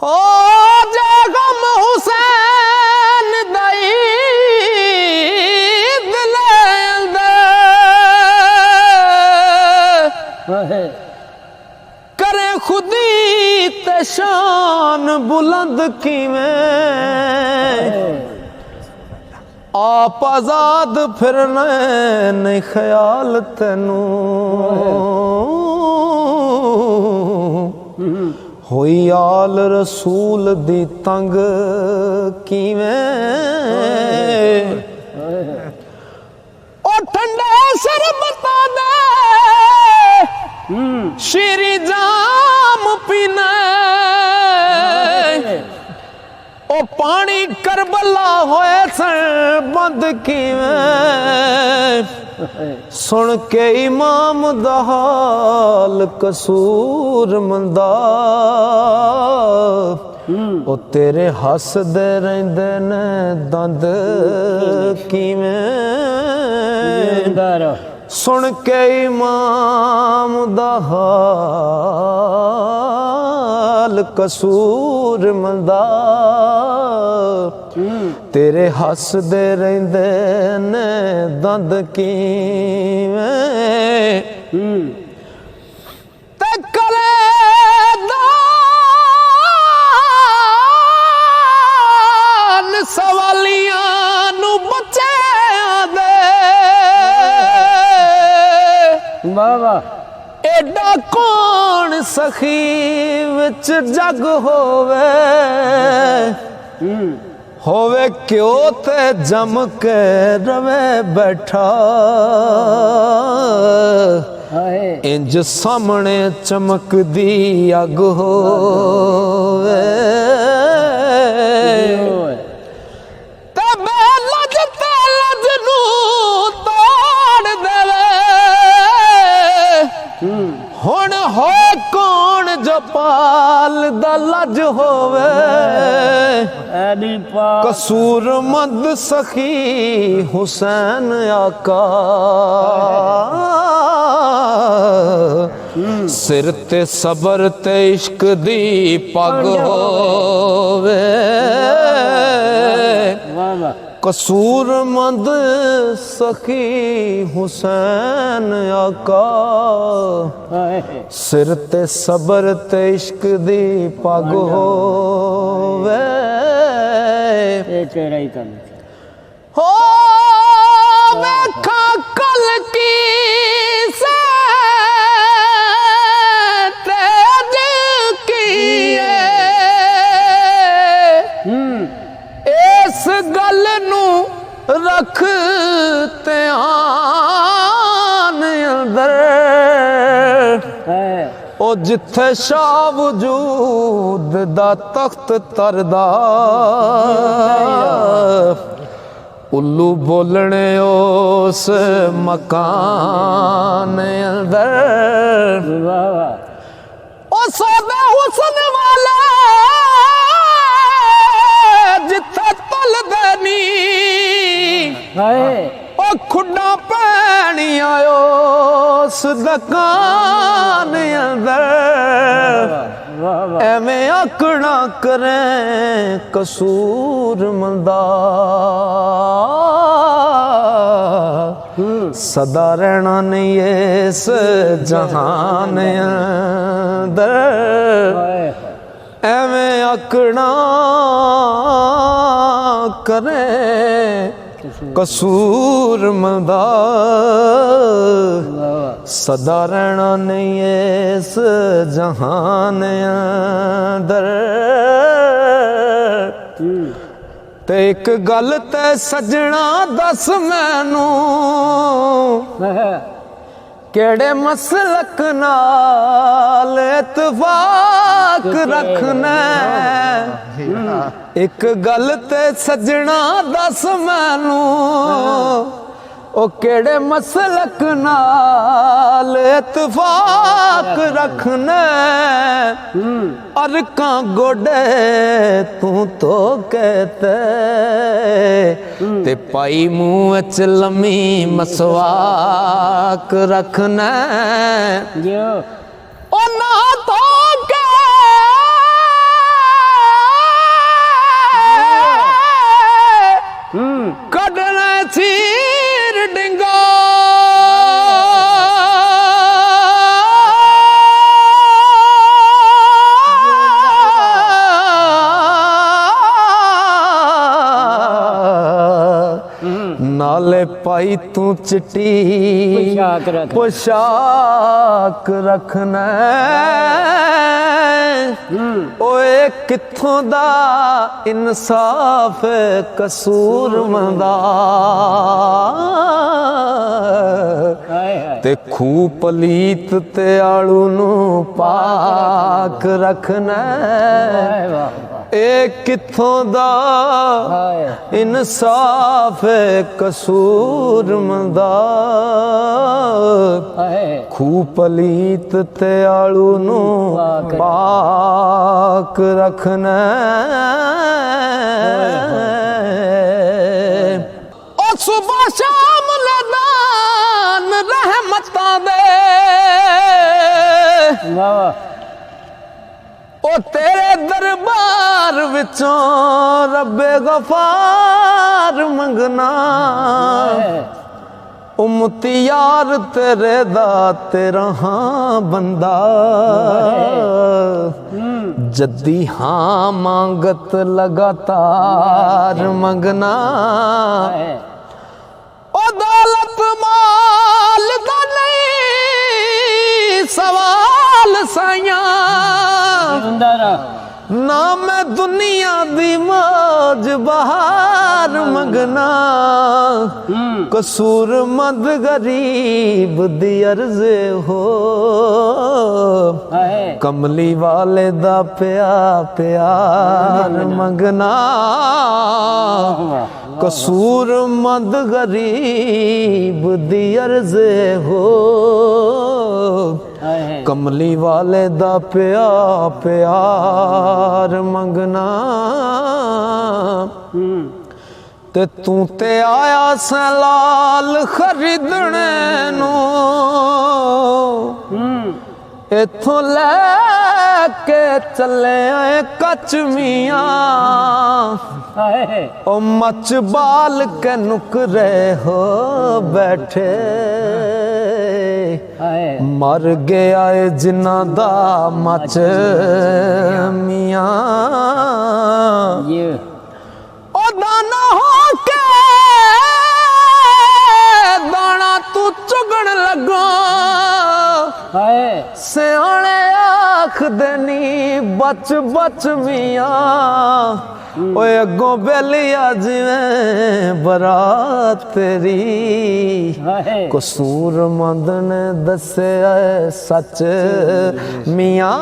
हो जे गम हुसैन दई दिले अंदर करे खुदी ते शान बुलंद किवें आप आजाद फिरने नहीं ख्याल तेनू होई आल रसूल दी तंग किवें ओ ठंडे शरबतां दे शीरी जाम पीने ओ पानी करबला होए सन बंद किवें सुन के इमाम दा हाल कसूर मंदा ओ तेरे हसदे रहिंदे ने दंद किवें सुन के इमाम दा हाल कसूर मंदा तेरे हसदे रहिंदे ने दंद किवें ते करे दान सवालियां नू बच्चेआं दे बाबा एडा कौन सखी विच जग होवे क्यों ते जम के रवे बैठा इंज सामने चमक दी अग होवे तबे लज ते लज नू तोड़ देवे हुण हो कौन जो पाल दा लज होवे कसूरमंद सखी हुसैन आका सिर ते सबर ते इश्क दी पग होवे कसूरमंद सखी हुसैन आका सिर ते सबर ते इश्क दी पग होवे हो वेखा कल की से तेज की इस गल नू रख ध्यान अंदर ओ जिथे शाह वजूद दा तख्त तरदा उल्लू बोलने उस मकान अंदर ओ सोदे हुसन वाले जिथे तल देनी ओ खुडा पैनी आयो उस दुकान अंदर एवें आकड़ा करें कसूर मंदा सदा रहना नहीं इस जहान अंदर एवें आकड़ा करें कसूर मंदा सदा रहना नहीं इस जहान अंदर ते एक गल ते सजना दस मैनू केड़े मसलक नाल इत्तफाक रखना एक गल ते सजना दस मैनू ओ केड़े मसलक नाल इत्तफाक रखना अरकां गोडे तू तो कहते ते पाई मुँह च लम्मी मसवाक रखना ओ ना तो के ਵਾਲੇ ਪਾਈ ਤੂੰ ਚਿੱਟੀ ਪੁਸ਼ਾਕ ਰੱਖ। ਪੁਸ਼ਾਕ ਰੱਖਣਾ ਓਏ ਕਿੱਥੋਂ ਦਾ ਇਨਸਾਫ ਕਸੂਰ ਮੰਦਾ ਤੇ ਖੂਹ ਪਲੀਤ ਤੇ ਆਲੂ ਨੂੰ ਪਾਕ ਰੱਖਣਾ ਇਹ ਕਿੱਥੋਂ ਦਾ ਇਨਸਾਫ ਕਸੂਰ ਮੰਦਾ ਖੂਹ ਪਲੀਤ ਤੇ ਆਲੂ ਨੂੰ ਪਾਕ ਰੱਖਣਾ ਉਹ ਸੁਬਹ ਸ਼ਾਮ ਲਦਾਨ ਰਹਿਮਤਾਂ ਦੇ ਉਹ ਤੇਰੇ ਦਰਬਾਰ ਵਿੱਚੋਂ ਰੱਬੇ ਗਫਾਰ ਮੰਗਣਾ ਉਮਤੀ ਯਾਰ ਤੇਰੇ ਦਾ ਤੇਰਾ ਹਾਂ ਬੰਦਾ ਜੱਦੀ ਹਾਂ ਮੰਗਤ ਲਗਾਤਾਰ ਮੰਗਣਾ ਉਹ ਦੌਲਤ ਮਾਲ ਦਾ ਨਹੀਂ ਸਵਾਲ ਸਾਈਆਂ ਨਾ ਮੈਂ ਦੁਨੀਆ ਦੀ ਮੌਜ ਬਹਾਰ ਮੰਗਣਾ ਕਸੂਰ ਮੰਦ ਗਰੀਬ ਦੀ ਅਰਜ਼ ਹੋ ਕਮਲੀ ਵਾਲੇ ਦਾ ਪਿਆਰ ਮੰਗਣਾ ਕਸੂਰ ਮੰਦ ਗਰੀਬ ਦੀ ਅਰਜ਼ ਹੋ ਕਮਲੀ ਵਾਲੇ ਦਾ ਪਿਆਰ ਮੰਗਣਾ ਤੇ ਤੂੰ ਤੇ ਆਇਆ ਸੈਂ ਲਾਲ ਖਰੀਦਣੇ ਨੂੰ ਇਥੋਂ ਲੈ ਕੇ ਚੱਲੇ ਆਏ ਕੱਚ ਮੀਆਂ ਉਹ ਮੱਚ ਬਾਲ ਕੇ ਨੁਕਰੇ ਹੋ ਬੈਠੇ ਮਰ ਗਿਆ ਏ ਜਿਨ੍ਹਾਂ ਦਾ ਮੱਚ ਮੀਆਂ ਉਹ ਦਾਨਾ ਹੋ ਕੇ ਦਾਣਾ ਤੂੰ ਚੁਗਣ ਲੱਗੋ ਸਿਆਣੇ ਆਖਦੇ ਨੀ ਬਚ ਬਚ ਮੀਆਂ ਓਏ ਅੱਗੋਂ ਬੇਲੀਆ ਜਿਵੇਂ ਬਰਾਤ ਤੇਰੀ ਕਸੂਰਮੰਦ ਨੇ ਦੱਸਿਆ ਸੱਚ ਮੀਆਂ